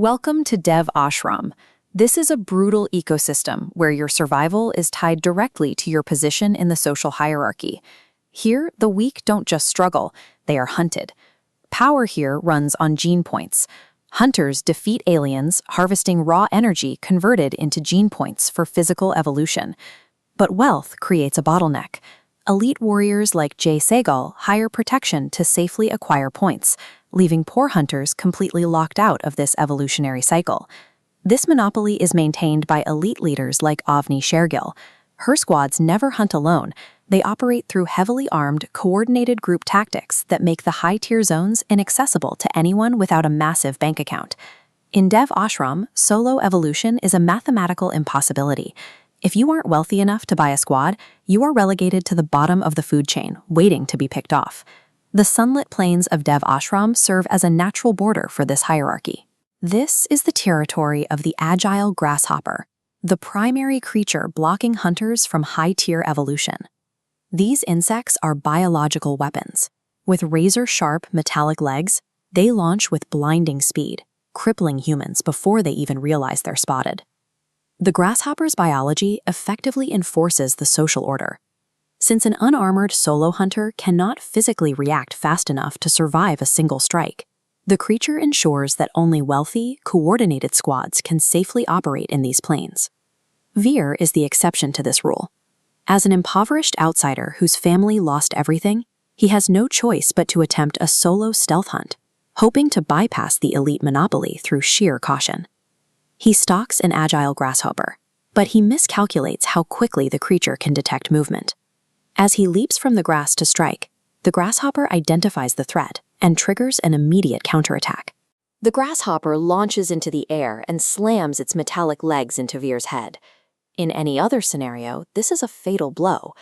Welcome to Dev Ashram. This is a brutal ecosystem where your survival is tied directly to your position in the social hierarchy. Here, the weak don't just struggle, they are hunted. Power here runs on gene points. Hunters defeat aliens, harvesting raw energy converted into gene points for physical evolution. But wealth creates a bottleneck. Elite warriors like Jay Segal hire protection to safely acquire points, leaving poor hunters completely locked out of this evolutionary cycle. This monopoly is maintained by elite leaders like Avni Shergill. Her squads never hunt alone. They operate through heavily armed, coordinated group tactics that make the high-tier zones inaccessible to anyone without a massive bank account. In Dev Ashram, solo evolution is a mathematical impossibility. If you aren't wealthy enough to buy a squad, you are relegated to the bottom of the food chain, waiting to be picked off. The sunlit plains of Dev Ashram serve as a natural border for this hierarchy. This is the territory of the agile grasshopper, the primary creature blocking hunters from high-tier evolution. These insects are biological weapons. With razor-sharp metallic legs, they launch with blinding speed, crippling humans before they even realize they're spotted. The grasshopper's biology effectively enforces the social order. Since an unarmored solo hunter cannot physically react fast enough to survive a single strike, the creature ensures that only wealthy, coordinated squads can safely operate in these plains. Veer is the exception to this rule. As an impoverished outsider whose family lost everything, he has no choice but to attempt a solo stealth hunt, hoping to bypass the elite monopoly through sheer caution. He stalks an agile grasshopper, but he miscalculates how quickly the creature can detect movement. As he leaps from the grass to strike, the grasshopper identifies the threat and triggers an immediate counterattack. The grasshopper launches into the air and slams its metallic legs into Veer's head. In any other scenario, this is a fatal blow,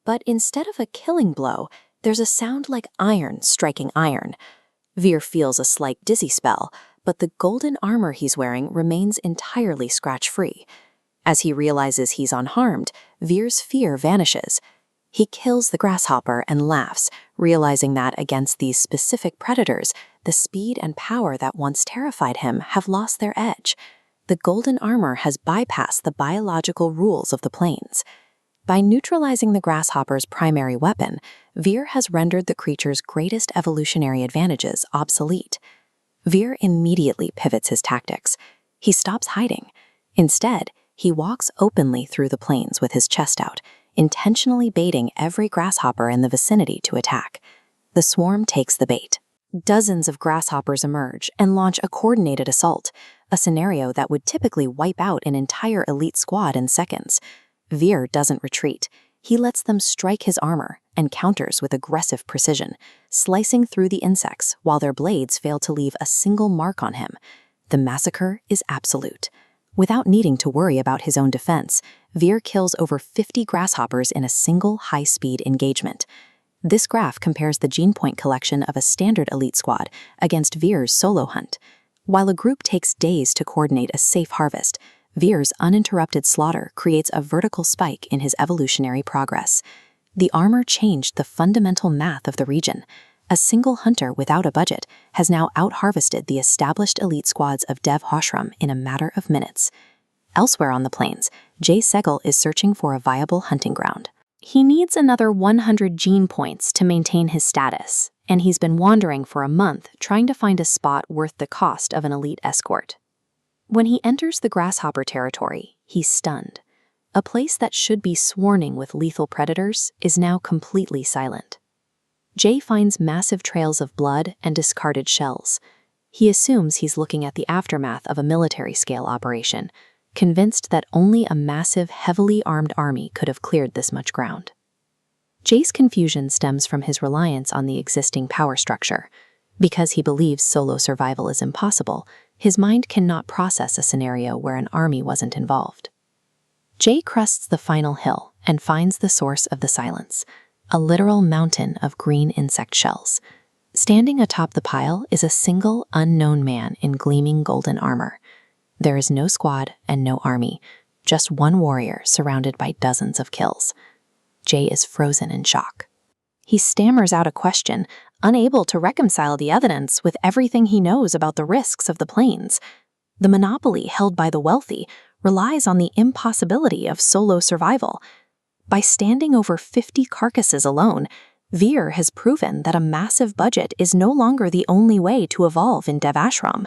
but instead of a killing blow, there's a sound like iron striking iron. Veer feels a slight dizzy spell, but the golden armor he's wearing remains entirely scratch-free. As he realizes he's unharmed, Veer's fear vanishes. He kills the grasshopper and laughs, realizing that against these specific predators, the speed and power that once terrified him have lost their edge. The golden armor has bypassed the biological rules of the plains. By neutralizing the grasshopper's primary weapon, Veer has rendered the creature's greatest evolutionary advantages obsolete. Veer immediately pivots his tactics. He stops hiding. Instead, he walks openly through the plains with his chest out, intentionally baiting every grasshopper in the vicinity to attack. The swarm takes the bait. Dozens of grasshoppers emerge and launch a coordinated assault, a scenario that would typically wipe out an entire elite squad in seconds. Veer doesn't retreat. He lets them strike his armor and counters with aggressive precision, slicing through the insects while their blades fail to leave a single mark on him. The massacre is absolute. Without needing to worry about his own defense, Veer kills over 50 grasshoppers in a single high-speed engagement. This graph compares the gene point collection of a standard elite squad against Veer's solo hunt. While a group takes days to coordinate a safe harvest, Veer's uninterrupted slaughter creates a vertical spike in his evolutionary progress. The armor changed the fundamental math of the region. A single hunter without a budget has now out-harvested the established elite squads of Dev Ashram in a matter of minutes. Elsewhere on the plains, Jay Segal is searching for a viable hunting ground. He needs another 100 gene points to maintain his status, and he's been wandering for a month trying to find a spot worth the cost of an elite escort. When he enters the grasshopper territory, he's stunned. A place that should be swarming with lethal predators is now completely silent. Jay finds massive trails of blood and discarded shells. He assumes he's looking at the aftermath of a military-scale operation, convinced that only a massive, heavily armed army could have cleared this much ground. Jay's confusion stems from his reliance on the existing power structure. Because he believes solo survival is impossible, his mind cannot process a scenario where an army wasn't involved. Jay crests the final hill and finds the source of the silence, a literal mountain of green insect shells. Standing atop the pile is a single, unknown man in gleaming golden armor. There is no squad and no army, just one warrior surrounded by dozens of kills. Jay is frozen in shock. He stammers out a question, unable to reconcile the evidence with everything he knows about the risks of the plains. The monopoly held by the wealthy relies on the impossibility of solo survival. By standing over 50 carcasses alone, Veer has proven that a massive budget is no longer the only way to evolve in Devashram.